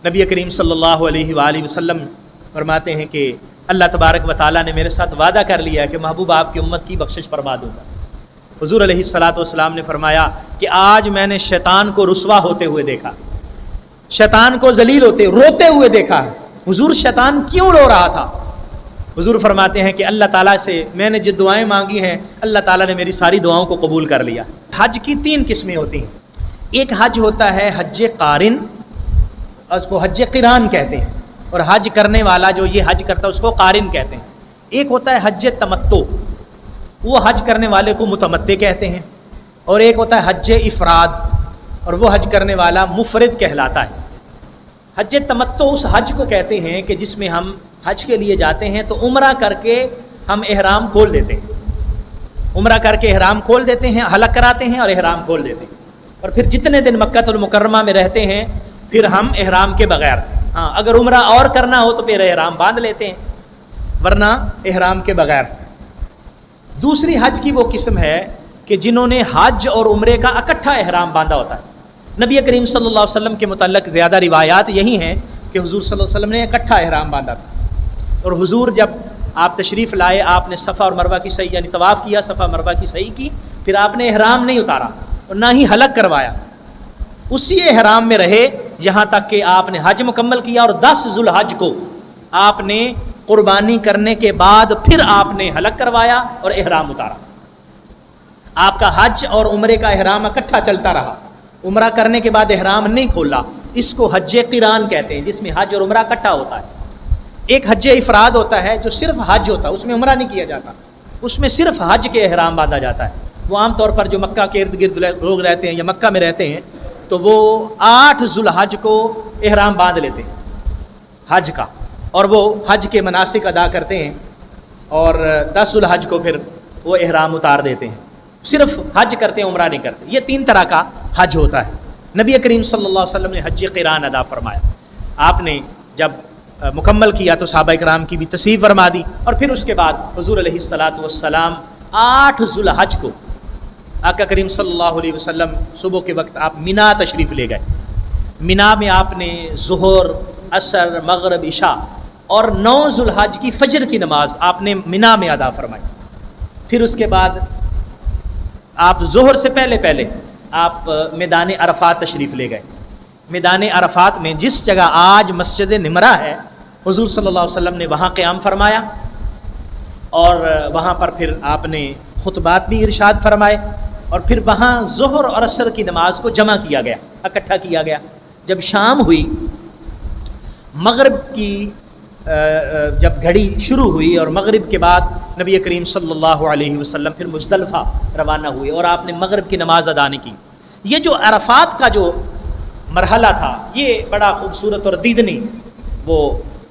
نبی کریم صلی اللہ علیہ وآلہ وسلم فرماتے ہیں کہ اللہ تبارک و تعالیٰ نے میرے ساتھ وعدہ کر لیا ہے کہ محبوب آپ کی امت کی بخشش فرما دوں گا۔ حضور علیہ الصلاۃ والسلام نے فرمایا کہ آج میں نے شیطان کو رسوا ہوتے ہوئے دیکھا، شیطان کو ذلیل ہوتے روتے ہوئے دیکھا۔ حضور شیطان کیوں رو رہا تھا؟ حضور فرماتے ہیں کہ اللہ تعالیٰ سے میں نے جو دعائیں مانگی ہیں اللہ تعالیٰ نے میری ساری دعاؤں کو قبول کر لیا۔ حج کی 3 قسمیں ہوتی ہیں۔ ایک حج ہوتا ہے حج قارن، اس کو حج قران کہتے ہیں، اور حج کرنے والا جو یہ حج کرتا ہے اس کو قارن کہتے ہیں۔ ایک ہوتا ہے حج تمتع، وہ حج کرنے والے کو متمتع کہتے ہیں، اور ایک ہوتا ہے حج افراد، اور وہ حج کرنے والا مفرد کہلاتا ہے۔ حج تمتع اس حج کو کہتے ہیں کہ جس میں ہم حج کے لیے جاتے ہیں تو عمرہ کر کے ہم احرام کھول دیتے ہیں، عمرہ کر کے احرام کھول دیتے ہیں، حلق کراتے ہیں اور احرام کھول دیتے ہیں، اور پھر جتنے دن مکہ المکرمہ میں رہتے ہیں پھر ہم احرام کے بغیر، اگر عمرہ اور کرنا ہو تو پھر احرام باندھ لیتے ہیں، ورنہ احرام کے بغیر۔ دوسری حج کی وہ قسم ہے کہ جنہوں نے حج اور عمرے کا اکٹھا احرام باندھا ہوتا ہے۔ نبی کریم صلی اللہ علیہ وسلم کے متعلق زیادہ روایات یہی ہیں کہ حضور صلی اللہ علیہ وسلم نے اکٹھا احرام باندھا تھا، اور حضور جب آپ تشریف لائے آپ نے صفا اور مروہ کی سعی یعنی طواف کیا، صفا مروہ کی سعی کی، پھر آپ نے احرام نہیں اتارا اور نہ ہی حلق کروایا، اسی احرام میں رہے یہاں تک کہ آپ نے حج مکمل کیا، اور 10 ذو الحج کو آپ نے قربانی کرنے کے بعد پھر آپ نے حلق کروایا اور احرام اتارا۔ آپ کا حج اور عمرے کا احرام اکٹھا چلتا رہا، عمرہ کرنے کے بعد احرام نہیں کھولا، اس کو حج قران کہتے ہیں جس میں حج اور عمرہ اکٹھا ہوتا ہے۔ ایک حج افراد ہوتا ہے جو صرف حج ہوتا ہے، اس میں عمرہ نہیں کیا جاتا، اس میں صرف حج کے احرام باندھا جاتا ہے۔ وہ عام طور پر جو مکہ کے ارد گرد لوگ رہتے ہیں یا مکہ میں رہتے ہیں تو وہ 8 ذو الحج کو احرام باندھ لیتے ہیں حج کا، اور وہ حج کے مناسک ادا کرتے ہیں، اور 10 ذو الحج کو پھر وہ احرام اتار دیتے ہیں، صرف حج کرتے ہیں عمرہ نہیں کرتے۔ یہ 3 طرح کا حج ہوتا ہے۔ نبی کریم صلی اللہ علیہ وسلم نے حج قران ادا فرمایا، آپ نے جب مکمل کیا تو صحابہ کرام کی بھی تصحیح فرما دی، اور پھر اس کے بعد حضور علیہ الصلاۃ والسلام 8 ذو الحج کو آقا کریم صلی اللہ علیہ وسلم صبح کے وقت آپ مینا تشریف لے گئے۔ مینا میں آپ نے ظہر، عصر، مغرب، عشاء اور 9 ذو الحج کی فجر کی نماز آپ نے مینا میں ادا فرمائی۔ پھر اس کے بعد آپ ظہر سے پہلے آپ میدان عرفات تشریف لے گئے۔ میدان عرفات میں جس جگہ آج مسجد نمرہ ہے حضور صلی اللہ علیہ وسلم نے وہاں قیام فرمایا، اور وہاں پر پھر آپ نے خطبات بھی ارشاد فرمائے، اور پھر وہاں ظہر اور عصر کی نماز کو جمع کیا گیا، اکٹھا کیا گیا۔ جب شام ہوئی، مغرب کی جب گھڑی شروع ہوئی اور مغرب کے بعد نبی کریم صلی اللہ علیہ وسلم پھر مزدلفہ روانہ ہوئے اور آپ نے مغرب کی نماز ادا نہیں کی۔ یہ جو عرفات کا جو مرحلہ تھا یہ بڑا خوبصورت اور دیدنی وہ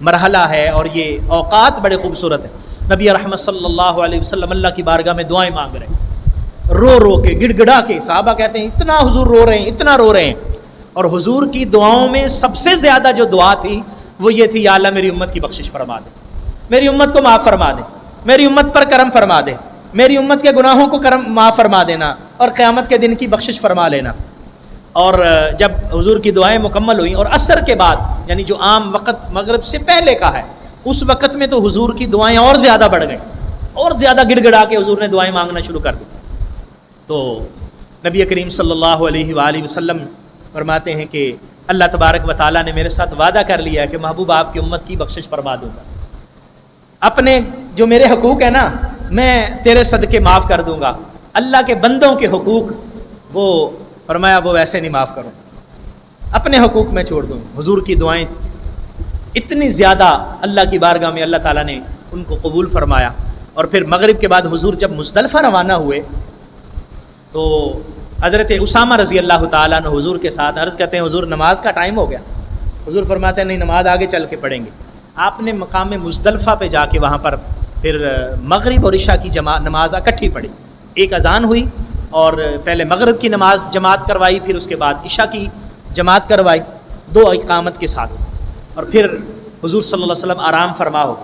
مرحلہ ہے، اور یہ اوقات بڑے خوبصورت ہیں۔ نبی رحمت صلی اللہ علیہ وسلم اللہ کی بارگاہ میں دعائیں مانگ رہے ہیں، رو رو کے گڑ گڑا کے، صحابہ کہتے ہیں اتنا حضور رو رہے ہیں، اتنا رو رہے ہیں، اور حضور کی دعاؤں میں سب سے زیادہ جو دعا تھی وہ یہ تھی، یا اللہ میری امت کی بخشش فرما دے، میری امت کو معاف فرما دے، میری امت پر کرم فرما دے، میری امت کے گناہوں کو معاف فرما دینا، اور قیامت کے دن کی بخشش فرما لینا۔ اور جب حضور کی دعائیں مکمل ہوئیں اور عصر کے بعد یعنی جو عام وقت مغرب سے پہلے کا ہے اس وقت میں تو حضور کی دعائیں اور زیادہ بڑھ گئیں، اور زیادہ گڑ گڑا کے حضور نے دعائیں مانگنا شروع کر دی۔ تو نبی کریم صلی اللہ علیہ وآلہ وسلم فرماتے ہیں کہ اللہ تبارک و تعالیٰ نے میرے ساتھ وعدہ کر لیا ہے کہ محبوب آپ کی امت کی بخشش فرما دوں گا، اپنے جو میرے حقوق ہیں نا میں تیرے صدقے معاف کر دوں گا، اللہ کے بندوں کے حقوق وہ فرمایا وہ ویسے نہیں معاف کروں، اپنے حقوق میں چھوڑ دوں۔ حضور کی دعائیں اتنی زیادہ اللہ کی بارگاہ میں اللہ تعالیٰ نے ان کو قبول فرمایا۔ اور پھر مغرب کے بعد حضور جب مزدلفہ روانہ ہوئے تو حضرت اسامہ رضی اللہ تعالیٰ عنہ حضور کے ساتھ عرض کرتے ہیں حضور نماز کا ٹائم ہو گیا۔ حضور فرماتے ہیں نہیں، نماز آگے چل کے پڑھیں گے۔ آپ نے مقام مزدلفہ پہ جا کے وہاں پر پھر مغرب اور عشاء کی نماز اکٹھی پڑھی، ایک اذان ہوئی اور پہلے مغرب کی نماز جماعت کروائی، پھر اس کے بعد عشاء کی جماعت کروائی 2 اقامت کے ساتھ، اور پھر حضور صلی اللہ علیہ وسلم آرام فرما ہو۔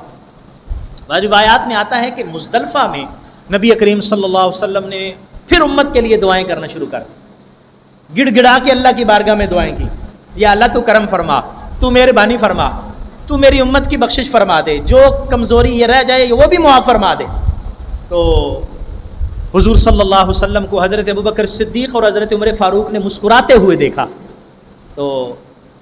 روایات میں آتا ہے کہ مزدلفہ میں نبی کریم صلی اللہ علیہ وسلم نے پھر امت کے لیے دعائیں کرنا شروع کر، گڑ گڑا کے اللہ کی بارگاہ میں دعائیں کی، یا اللہ تو کرم فرما، تو مہربانی فرما، تو میری امت کی بخشش فرما دے، جو کمزوری یہ رہ جائے وہ بھی معاف فرما دے۔ تو حضور صلی اللہ علیہ وسلم کو حضرت ابوبکر صدیق اور حضرت عمر فاروق نے مسکراتے ہوئے دیکھا، تو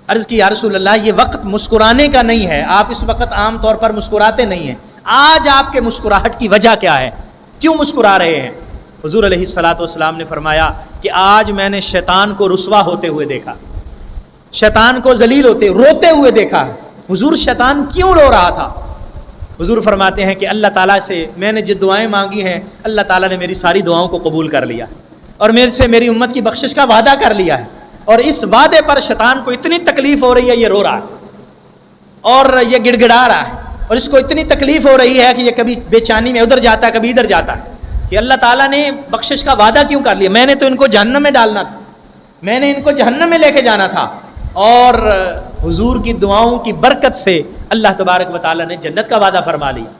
عرض کی یا رسول اللہ یہ وقت مسکرانے کا نہیں ہے، آپ اس وقت عام طور پر مسکراتے نہیں ہیں، آج آپ کے مسکراہٹ کی وجہ کیا ہے، کیوں مسکرا رہے ہیں؟ حضور علیہ الصلاۃ والسلام نے فرمایا کہ آج میں نے شیطان کو رسوا ہوتے ہوئے دیکھا، شیطان کو ذلیل ہوتے روتے ہوئے دیکھا۔ حضور شیطان کیوں رو رہا تھا؟ حضور فرماتے ہیں کہ اللہ تعالیٰ سے میں نے جو دعائیں مانگی ہیں اللہ تعالیٰ نے میری ساری دعاؤں کو قبول کر لیا اور میرے سے میری امت کی بخشش کا وعدہ کر لیا ہے، اور اس وعدے پر شیطان کو اتنی تکلیف ہو رہی ہے، یہ رو رہا ہے اور یہ گڑ گڑا رہا ہے، اور اس کو اتنی تکلیف ہو رہی ہے کہ یہ کبھی بے چینی میں ادھر جاتا ہے کبھی ادھر جاتا ہے کہ اللہ تعالیٰ نے بخشش کا وعدہ کیوں کر لیا، میں نے تو ان کو جہنم میں ڈالنا تھا، میں نے ان کو جہنم میں لے کے جانا تھا، اور حضور کی دعاؤں کی برکت سے اللہ تبارک و تعالیٰ نے جنت کا وعدہ فرما لیا۔